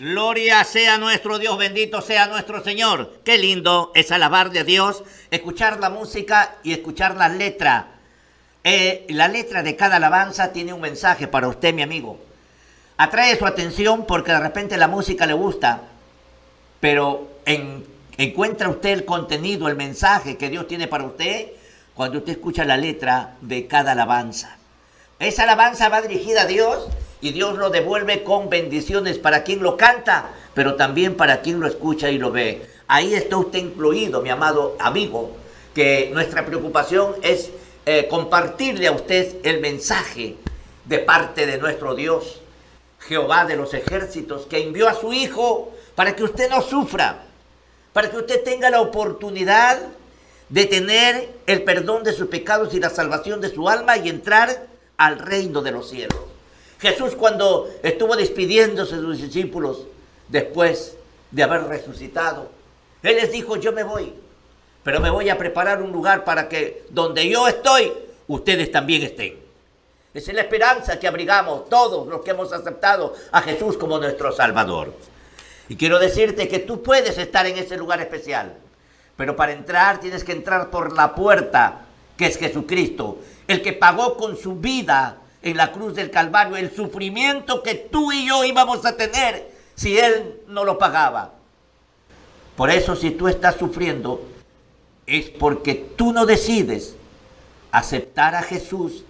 Gloria sea nuestro Dios, bendito sea nuestro Señor. Qué lindo es alabarle a Dios, escuchar la música y escuchar la letra. La letra de cada alabanza tiene un mensaje para usted, mi amigo. Atrae su atención porque de repente la música le gusta, pero encuentra usted el contenido, el mensaje que Dios tiene para usted cuando usted escucha la letra de cada alabanza. Esa alabanza va dirigida a Dios y Dios lo devuelve con bendiciones para quien lo canta, pero también para quien lo escucha y lo ve. Ahí está usted incluido, mi amado amigo, que nuestra preocupación es compartirle a usted el mensaje de parte de nuestro Dios, Jehová de los ejércitos, que envió a su Hijo para que usted no sufra, para que usted tenga la oportunidad de tener el perdón de sus pecados y la salvación de su alma y entrar al reino de los cielos. Jesús, cuando estuvo despidiéndose de sus discípulos después de haber resucitado, Él les dijo: yo me voy, pero me voy a preparar un lugar para que donde yo estoy, ustedes también estén. Esa es la esperanza que abrigamos todos los que hemos aceptado a Jesús como nuestro Salvador. Y quiero decirte que tú puedes estar en ese lugar especial, pero para entrar tienes que entrar por la puerta, que es Jesucristo, el que pagó con su vida en la cruz del Calvario el sufrimiento que tú y yo íbamos a tener si Él no lo pagaba. Por eso, si tú estás sufriendo, es porque tú no decides aceptar a Jesús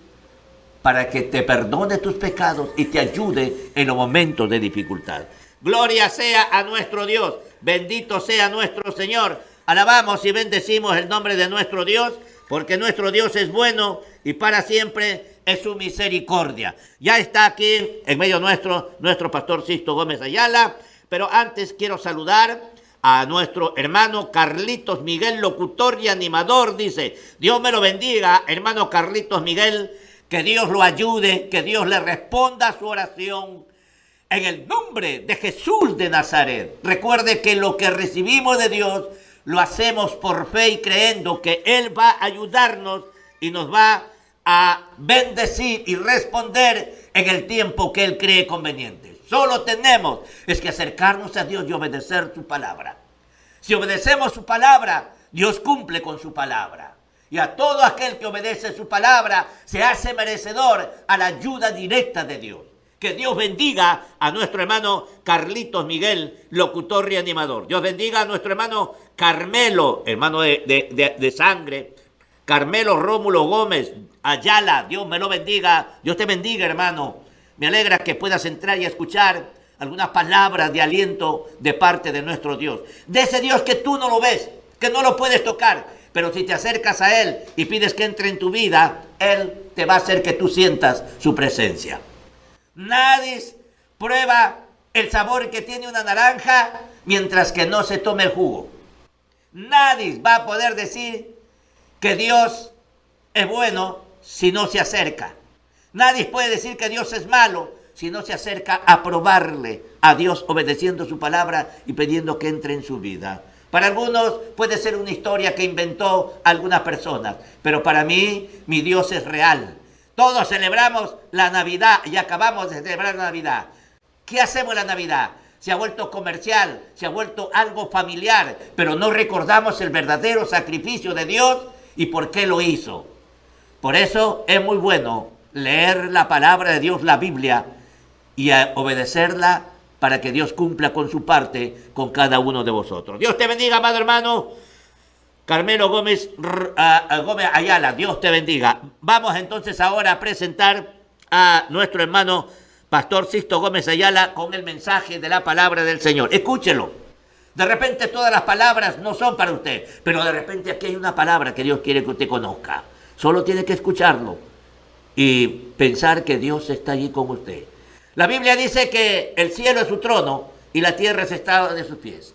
para que te perdone tus pecados y te ayude en los momentos de dificultad. Gloria sea a nuestro Dios, bendito sea nuestro Señor. Alabamos y bendecimos el nombre de nuestro Dios, porque nuestro Dios es bueno y para siempre es su misericordia. Ya está aquí en medio nuestro pastor Sisto Gómez Ayala, pero antes quiero saludar a nuestro hermano Carlitos Miguel, locutor y animador. Dice: Dios me lo bendiga, hermano Carlitos Miguel, que Dios lo ayude, que Dios le responda a su oración en el nombre de Jesús de Nazaret. Recuerde que lo que recibimos de Dios lo hacemos por fe y creyendo que Él va a ayudarnos y nos va a bendecir y responder en el tiempo que Él cree conveniente. Solo tenemos que acercarnos a Dios y obedecer su palabra. Si obedecemos su palabra, Dios cumple con su palabra. Y a todo aquel que obedece su palabra se hace merecedor a la ayuda directa de Dios. Que Dios bendiga a nuestro hermano Carlitos Miguel, locutor y animador. Dios bendiga a nuestro hermano Carmelo, hermano de sangre, Carmelo Rómulo Gómez Ayala. Dios me lo bendiga. Dios te bendiga, hermano. Me alegra que puedas entrar y escuchar algunas palabras de aliento de parte de nuestro Dios. De ese Dios que tú no lo ves, que no lo puedes tocar, pero si te acercas a Él y pides que entre en tu vida, Él te va a hacer que tú sientas su presencia. Nadie prueba el sabor que tiene una naranja mientras que no se tome el jugo. Nadie va a poder decir que Dios es bueno si no se acerca. Nadie puede decir que Dios es malo si no se acerca a probarle a Dios, obedeciendo su palabra y pidiendo que entre en su vida. Para algunos puede ser una historia que inventó algunas personas, pero para mí, mi Dios es real. Todos celebramos la Navidad y acabamos de celebrar la Navidad. ¿Qué hacemos en la Navidad? Se ha vuelto comercial, se ha vuelto algo familiar, pero no recordamos el verdadero sacrificio de Dios y por qué lo hizo. Por eso es muy bueno leer la palabra de Dios, la Biblia, y obedecerla para que Dios cumpla con su parte con cada uno de vosotros. Dios te bendiga, amado hermano Carmelo Gómez Ayala. Dios te bendiga. Vamos entonces ahora a presentar a nuestro hermano Pastor Sisto Gómez Ayala con el mensaje de la palabra del Señor. Escúchelo. De repente todas las palabras no son para usted, pero de repente aquí hay una palabra que Dios quiere que usted conozca. Solo tiene que escucharlo y pensar que Dios está allí con usted. La Biblia dice que el cielo es su trono y la tierra es estrado de sus pies.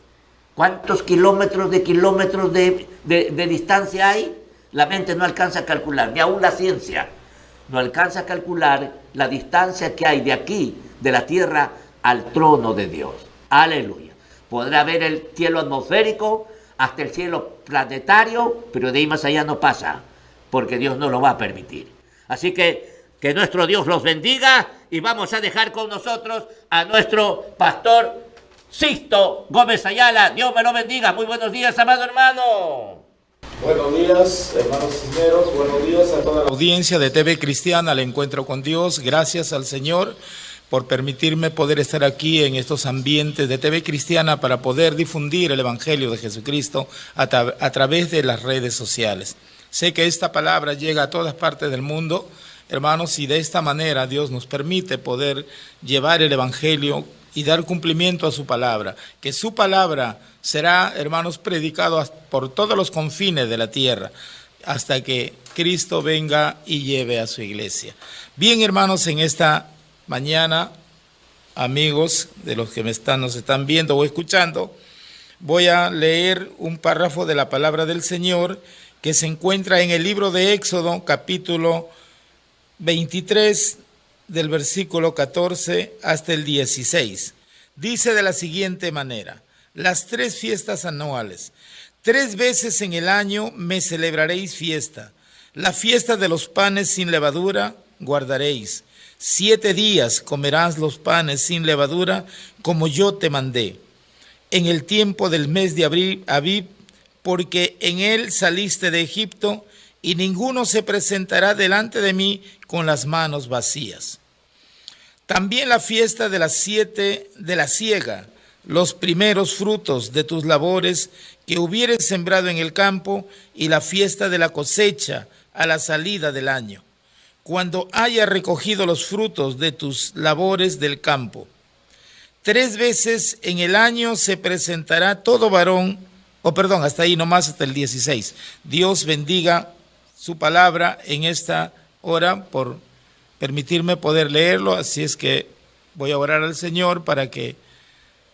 ¿Cuántos kilómetros de distancia hay? La mente no alcanza a calcular, ni aún la ciencia no alcanza a calcular la distancia que hay de aquí, de la tierra, al trono de Dios. Aleluya. Podrá ver el cielo atmosférico hasta el cielo planetario, pero de ahí más allá no pasa, porque Dios no lo va a permitir. Así que nuestro Dios los bendiga y vamos a dejar con nosotros a nuestro pastor Sixto Gómez Ayala. Dios me lo bendiga. Muy buenos días, amado hermano. Buenos días, hermanos cisneros. Buenos días a toda la audiencia de TV Cristiana, al encuentro con Dios. Gracias al Señor por permitirme poder estar aquí en estos ambientes de TV Cristiana para poder difundir el Evangelio de Jesucristo a través de las redes sociales. Sé que esta palabra llega a todas partes del mundo, hermanos, y de esta manera Dios nos permite poder llevar el Evangelio y dar cumplimiento a su palabra, que su palabra será, hermanos, predicado por todos los confines de la tierra, hasta que Cristo venga y lleve a su iglesia. Bien, hermanos, en esta mañana, amigos de los que nos están viendo o escuchando, voy a leer un párrafo de la palabra del Señor que se encuentra en el libro de Éxodo, capítulo 23, del versículo 14 hasta el 16. Dice de la siguiente manera: las 3 fiestas anuales, 3 veces en el año me celebraréis fiesta. La fiesta de los panes sin levadura guardaréis. 7 días comerás los panes sin levadura, como yo te mandé, en el tiempo del mes de Abib, porque en él saliste de Egipto, y ninguno se presentará delante de mí con las manos vacías. También la fiesta de las 7 de la siega, los primeros frutos de tus labores que hubieres sembrado en el campo, y la fiesta de la cosecha a la salida del año, cuando haya recogido los frutos de tus labores del campo. 3 veces en el año se presentará todo varón, hasta ahí nomás, hasta el 16. Dios bendiga su palabra en esta hora por permitirme poder leerlo, así es que voy a orar al Señor para que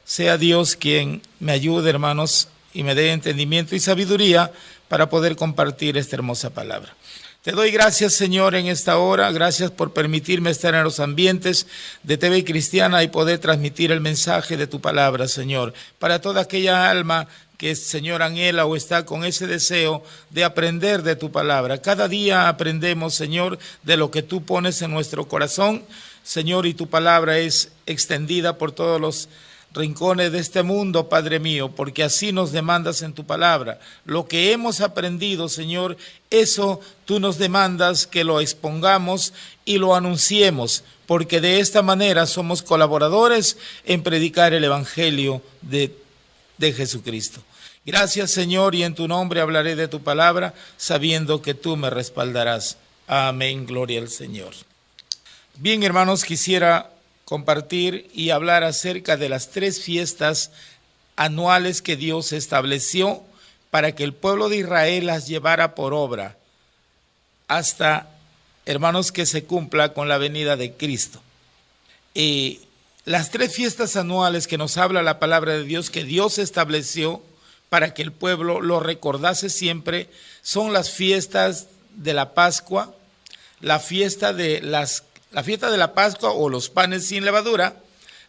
sea Dios quien me ayude, hermanos, y me dé entendimiento y sabiduría para poder compartir esta hermosa palabra. Te doy gracias, Señor, en esta hora. Gracias por permitirme estar en los ambientes de TV Cristiana y poder transmitir el mensaje de tu palabra, Señor, para toda aquella alma que, Señor, anhela o está con ese deseo de aprender de tu palabra. Cada día aprendemos, Señor, de lo que tú pones en nuestro corazón, Señor, y tu palabra es extendida por todos los rincones de este mundo, Padre mío, porque así nos demandas en tu palabra. Lo que hemos aprendido, Señor, eso tú nos demandas que lo expongamos y lo anunciemos, porque de esta manera somos colaboradores en predicar el Evangelio de Jesucristo. Gracias, Señor, y en tu nombre hablaré de tu palabra, sabiendo que tú me respaldarás. Amén, gloria al Señor. Bien, hermanos, quisiera compartir y hablar acerca de las 3 fiestas anuales que Dios estableció para que el pueblo de Israel las llevara por obra hasta, hermanos, que se cumpla con la venida de Cristo. Las 3 fiestas anuales que nos habla la palabra de Dios, que Dios estableció para que el pueblo lo recordase siempre, son las fiestas de la Pascua, la fiesta de la Pascua o los panes sin levadura,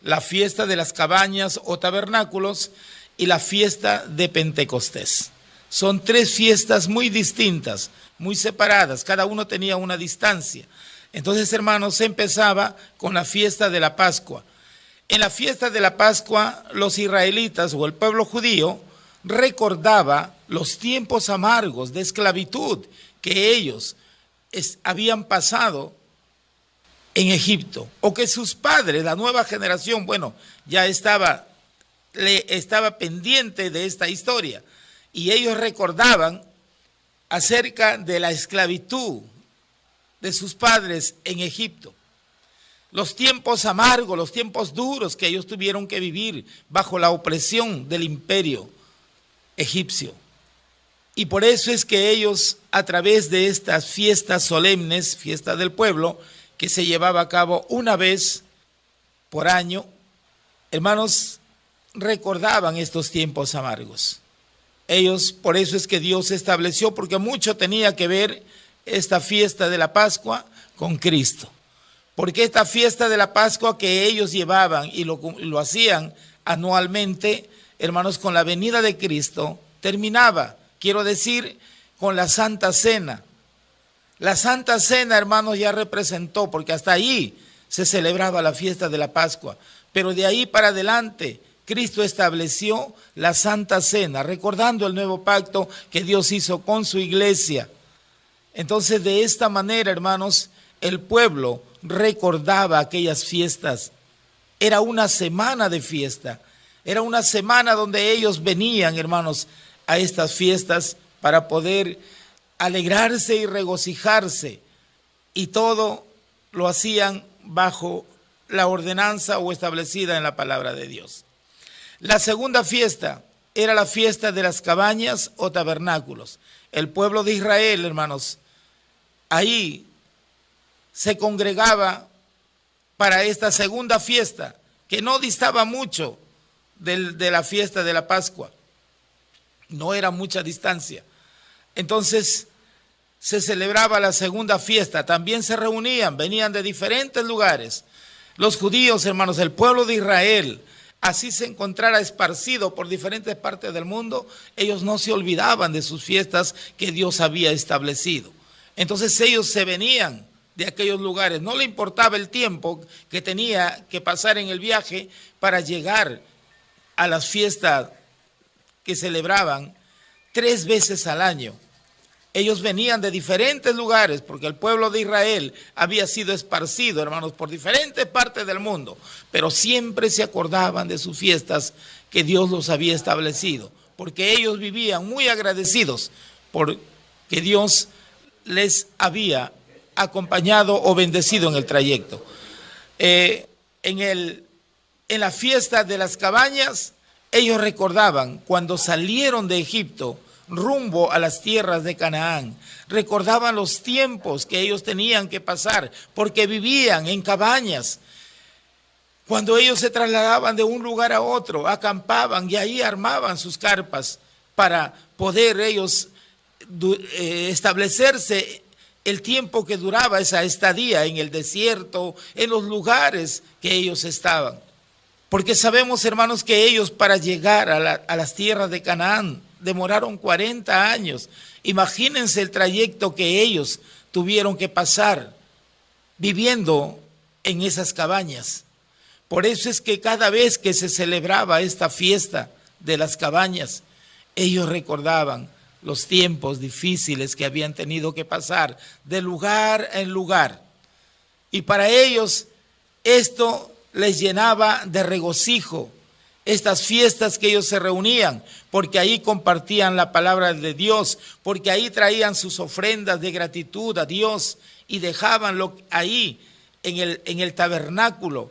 la fiesta de las cabañas o tabernáculos y la fiesta de Pentecostés. Son 3 fiestas muy distintas, muy separadas, cada uno tenía una distancia. Entonces, hermanos, se empezaba con la fiesta de la Pascua. En la fiesta de la Pascua, los israelitas o el pueblo judío recordaba los tiempos amargos de esclavitud que ellos habían pasado en Egipto, o que sus padres, la nueva generación, ya estaba pendiente de esta historia, y ellos recordaban acerca de la esclavitud de sus padres en Egipto, los tiempos amargos, los tiempos duros que ellos tuvieron que vivir bajo la opresión del imperio egipcio. Y por eso es que ellos, a través de estas fiestas solemnes, fiesta del pueblo, que se llevaba a cabo una vez por año, hermanos, recordaban estos tiempos amargos. Ellos, por eso es que Dios estableció, porque mucho tenía que ver esta fiesta de la Pascua con Cristo. Porque esta fiesta de la Pascua que ellos llevaban y lo hacían anualmente, hermanos, con la venida de Cristo, terminaba, quiero decir, con la Santa Cena. La Santa Cena, hermanos, ya representó, porque hasta ahí se celebraba la fiesta de la Pascua, pero de ahí para adelante Cristo estableció la Santa Cena, recordando el nuevo pacto que Dios hizo con su iglesia. Entonces, de esta manera, hermanos, el pueblo recordaba aquellas fiestas. Era una semana de fiesta. Era una semana donde ellos venían, hermanos, a estas fiestas para poder alegrarse y regocijarse. Y todo lo hacían bajo la ordenanza o establecida en la palabra de Dios. La segunda fiesta era la fiesta de las cabañas o tabernáculos. El pueblo de Israel, hermanos, ahí se congregaba para esta segunda fiesta, que no distaba mucho de la fiesta de la Pascua. No era mucha distancia. Entonces se celebraba la segunda fiesta. También se reunían, venían de diferentes lugares. Los judíos, hermanos, el pueblo de Israel, así se encontrara esparcido por diferentes partes del mundo, ellos no se olvidaban de sus fiestas que Dios había establecido. Entonces ellos se venían de aquellos lugares. No le importaba el tiempo que tenía que pasar en el viaje para llegar a las fiestas que celebraban 3 veces al año. Ellos venían de diferentes lugares porque el pueblo de Israel había sido esparcido, hermanos, por diferentes partes del mundo, pero siempre se acordaban de sus fiestas que Dios los había establecido, porque ellos vivían muy agradecidos porque Dios les había acompañado o bendecido en el trayecto. En la fiesta de las cabañas, ellos recordaban cuando salieron de Egipto rumbo a las tierras de Canaán. Recordaban los tiempos que ellos tenían que pasar porque vivían en cabañas. Cuando ellos se trasladaban de un lugar a otro, acampaban y ahí armaban sus carpas para poder ellos establecerse el tiempo que duraba esa estadía en el desierto, en los lugares que ellos estaban. Porque sabemos, hermanos, que ellos para llegar a las tierras de Canaán demoraron 40 años. Imagínense el trayecto que ellos tuvieron que pasar viviendo en esas cabañas. Por eso es que cada vez que se celebraba esta fiesta de las cabañas, ellos recordaban los tiempos difíciles que habían tenido que pasar de lugar en lugar. Y para ellos esto les llenaba de regocijo, estas fiestas que ellos se reunían, porque ahí compartían la palabra de Dios, porque ahí traían sus ofrendas de gratitud a Dios y dejaban ahí en el tabernáculo,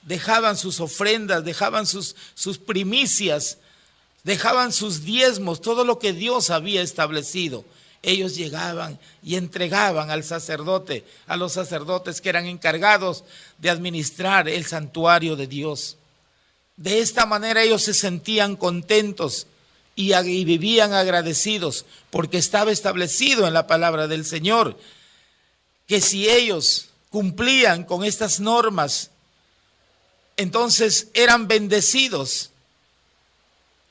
dejaban sus ofrendas, dejaban sus primicias, dejaban sus diezmos, todo lo que Dios había establecido. Ellos llegaban y entregaban al sacerdote, a los sacerdotes que eran encargados de administrar el santuario de Dios. De esta manera ellos se sentían contentos y vivían agradecidos porque estaba establecido en la palabra del Señor que si ellos cumplían con estas normas, entonces eran bendecidos.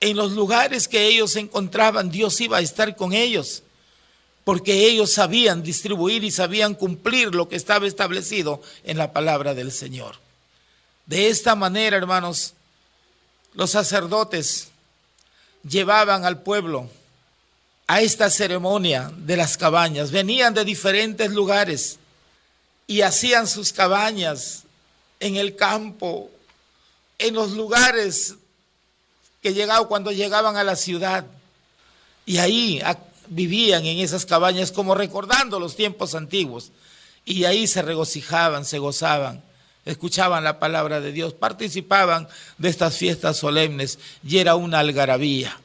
En los lugares que ellos se encontraban, Dios iba a estar con ellos, porque ellos sabían distribuir y sabían cumplir lo que estaba establecido en la palabra del Señor. De esta manera, hermanos, los sacerdotes llevaban al pueblo a esta ceremonia de las cabañas. Venían de diferentes lugares y hacían sus cabañas en el campo, en los lugares que cuando llegaban a la ciudad, y ahí vivían en esas cabañas como recordando los tiempos antiguos, y ahí se regocijaban, se gozaban, escuchaban la palabra de Dios, participaban de estas fiestas solemnes y era una algarabía.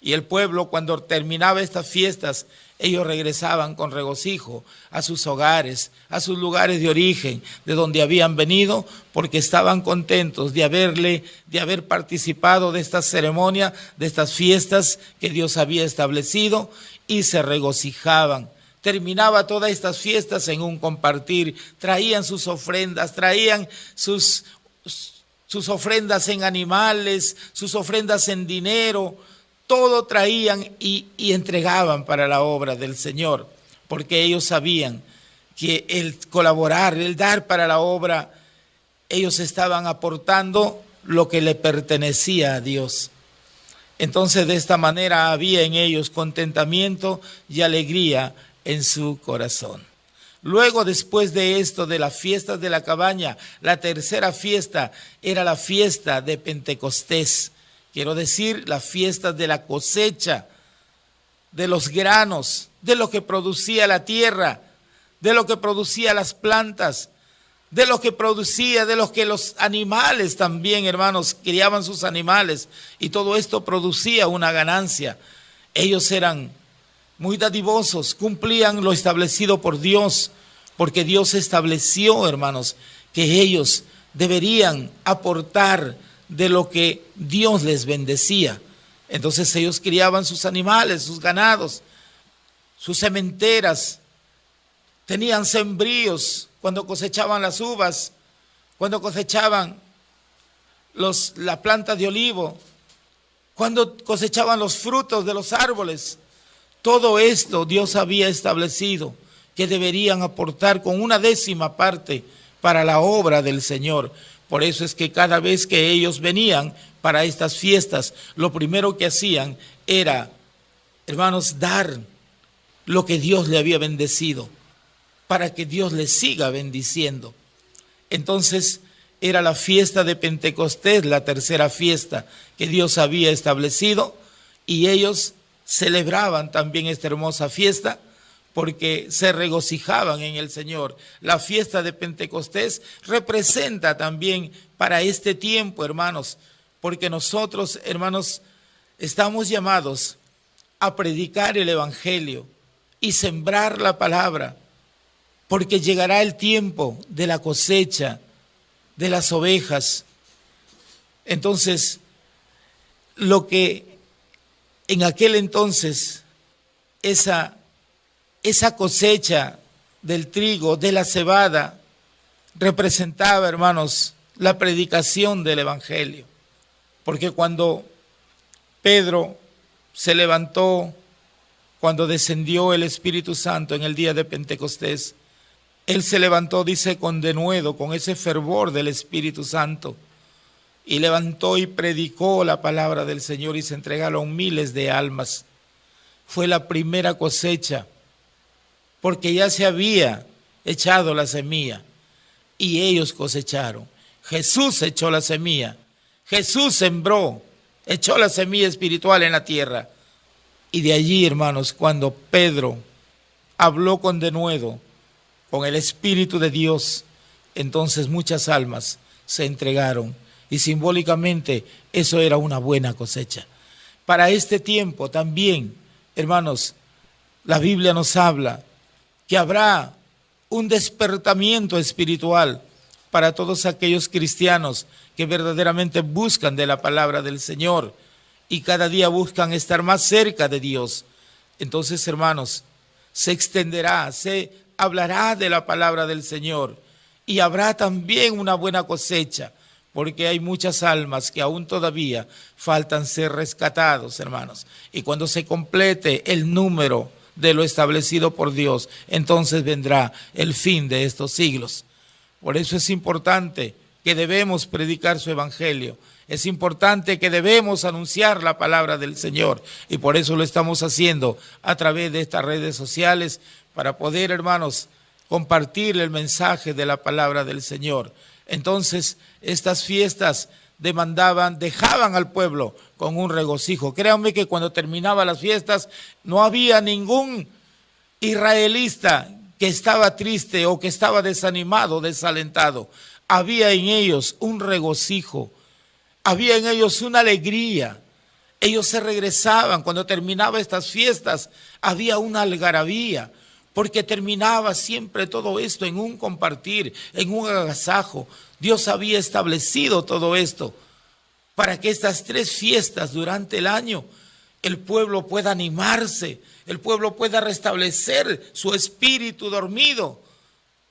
Y el pueblo, cuando terminaba estas fiestas, ellos regresaban con regocijo a sus hogares, a sus lugares de origen, de donde habían venido, porque estaban contentos de haber participado de esta ceremonia, de estas fiestas que Dios había establecido, y se regocijaban. Terminaba todas estas fiestas en un compartir, traían sus ofrendas, traían sus ofrendas en animales, sus ofrendas en dinero, todo traían y entregaban para la obra del Señor, porque ellos sabían que el colaborar, el dar para la obra, ellos estaban aportando lo que le pertenecía a Dios. Entonces, de esta manera había en ellos contentamiento y alegría en su corazón. Luego, después de esto, de las fiestas de la cabaña, la tercera fiesta era la fiesta de Pentecostés. Quiero decir, las fiestas de la cosecha, de los granos, de lo que producía la tierra, de lo que producía las plantas, de lo que producía, de lo que los animales también, hermanos, criaban sus animales, y todo esto producía una ganancia. Ellos eran muy dadivosos, cumplían lo establecido por Dios, porque Dios estableció, hermanos, que ellos deberían aportar de lo que Dios les bendecía. Entonces ellos criaban sus animales, sus ganados, sus sementeras, tenían sembríos cuando cosechaban las uvas, cuando cosechaban la planta de olivo, cuando cosechaban los frutos de los árboles. Todo esto Dios había establecido que deberían aportar con 1/10 parte para la obra del Señor. Por eso es que cada vez que ellos venían para estas fiestas, lo primero que hacían era, hermanos, dar lo que Dios le había bendecido, para que Dios les siga bendiciendo. Entonces era la fiesta de Pentecostés, la tercera fiesta que Dios había establecido, y ellos celebraban también esta hermosa fiesta porque se regocijaban en el Señor. La fiesta de Pentecostés representa también para este tiempo, hermanos, porque nosotros, hermanos, estamos llamados a predicar el Evangelio y sembrar la palabra, porque llegará el tiempo de la cosecha de las ovejas. Entonces, lo que en aquel entonces, esa cosecha del trigo, de la cebada, representaba, hermanos, la predicación del Evangelio. Porque cuando Pedro se levantó, cuando descendió el Espíritu Santo en el día de Pentecostés, él se levantó, dice, con denuedo, con ese fervor del Espíritu Santo, y levantó y predicó la palabra del Señor y se entregaron miles de almas. Fue la primera cosecha, porque ya se había echado la semilla y ellos cosecharon. Jesús echó la semilla, Jesús sembró, echó la semilla espiritual en la tierra. Y de allí, hermanos, cuando Pedro habló con denuedo, con el Espíritu de Dios, entonces muchas almas se entregaron. Y simbólicamente eso era una buena cosecha. Para este tiempo también, hermanos, la Biblia nos habla que habrá un despertamiento espiritual para todos aquellos cristianos que verdaderamente buscan de la palabra del Señor y cada día buscan estar más cerca de Dios. Entonces, hermanos, se extenderá, se hablará de la palabra del Señor y habrá también una buena cosecha, porque hay muchas almas que aún todavía faltan ser rescatados, hermanos. Y cuando se complete el número de lo establecido por Dios, entonces vendrá el fin de estos siglos. Por eso es importante que debemos predicar su evangelio. Es importante que debemos anunciar la palabra del Señor. Y por eso lo estamos haciendo a través de estas redes sociales, para poder, hermanos, compartir el mensaje de la palabra del Señor. Entonces, estas fiestas dejaban al pueblo con un regocijo. Créanme que cuando terminaban las fiestas no había ningún israelita que estaba triste o que estaba desanimado, desalentado. Había en ellos un regocijo, había en ellos una alegría. Ellos se regresaban cuando terminaban estas fiestas, había una algarabía, porque terminaba siempre todo esto en un compartir, en un agasajo. Dios había establecido todo esto para que estas 3 fiestas durante el año el pueblo pueda animarse, el pueblo pueda restablecer su espíritu dormido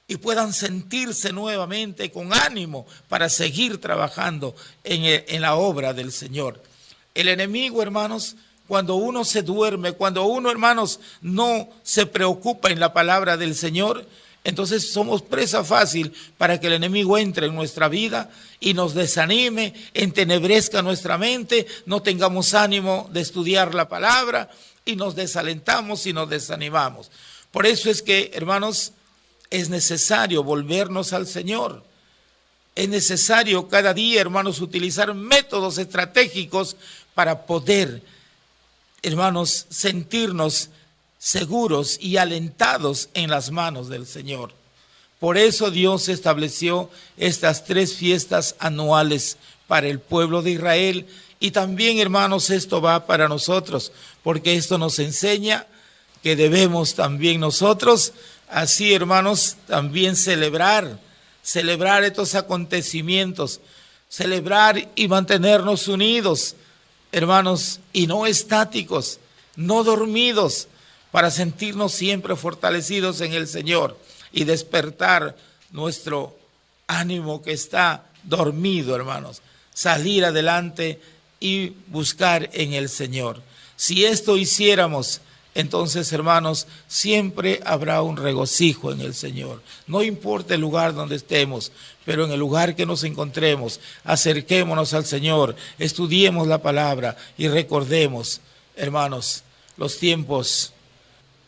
y puedan sentirse nuevamente con ánimo para seguir trabajando en la obra del Señor. El enemigo, hermanos, cuando uno se duerme, cuando uno, hermanos, no se preocupa en la palabra del Señor, Entonces somos presa fácil para que el enemigo entre en nuestra vida y nos desanime, entenebrezca nuestra mente, no tengamos ánimo de estudiar la palabra y nos desalentamos y nos desanimamos. Por eso es que, hermanos, es necesario volvernos al Señor. Es necesario cada día, hermanos, utilizar métodos estratégicos para poder, hermanos, sentirnos seguros y alentados en las manos del Señor. Por eso Dios estableció estas 3 fiestas anuales para el pueblo de Israel. Y también, hermanos, esto va para nosotros, porque esto nos enseña que debemos también nosotros, así, hermanos, también celebrar estos acontecimientos, celebrar y mantenernos unidos, hermanos, y no estáticos, no dormidos, para sentirnos siempre fortalecidos en el Señor y despertar nuestro ánimo que está dormido, hermanos. Salir adelante y buscar en el Señor. Si esto hiciéramos, entonces, hermanos, siempre habrá un regocijo en el Señor. No importa el lugar donde estemos, pero en el lugar que nos encontremos, acerquémonos al Señor, estudiemos la palabra y recordemos, hermanos, los tiempos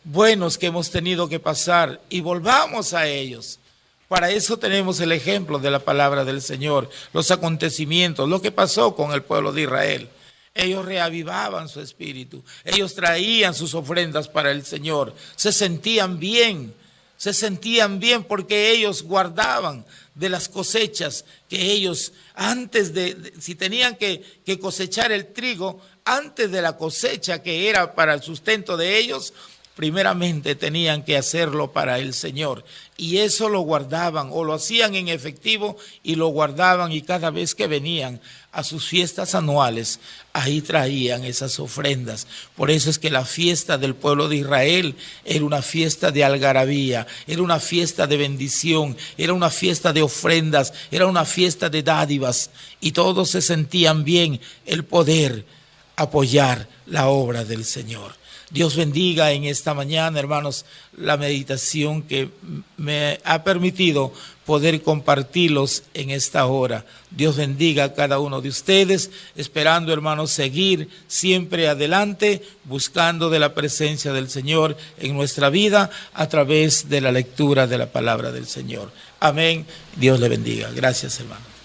buenos que hemos tenido que pasar y volvamos a ellos. Para eso tenemos el ejemplo de la palabra del Señor, los acontecimientos, lo que pasó con el pueblo de Israel. Ellos reavivaban su espíritu, ellos traían sus ofrendas para el Señor, se sentían bien porque ellos guardaban de las cosechas que ellos antes si tenían que cosechar el trigo, antes de la cosecha que era para el sustento de ellos, primeramente tenían que hacerlo para el Señor. Y eso lo guardaban o lo hacían en efectivo y lo guardaban, y cada vez que venían a sus fiestas anuales, ahí traían esas ofrendas. Por eso es que la fiesta del pueblo de Israel era una fiesta de algarabía, era una fiesta de bendición, era una fiesta de ofrendas, era una fiesta de dádivas, y todos se sentían bien el poder apoyar la obra del Señor. Dios bendiga en esta mañana, hermanos, la meditación que me ha permitido poder compartirlos en esta hora. Dios bendiga a cada uno de ustedes, esperando, hermanos, seguir siempre adelante, buscando de la presencia del Señor en nuestra vida a través de la lectura de la palabra del Señor. Amén. Dios le bendiga. Gracias, hermanos.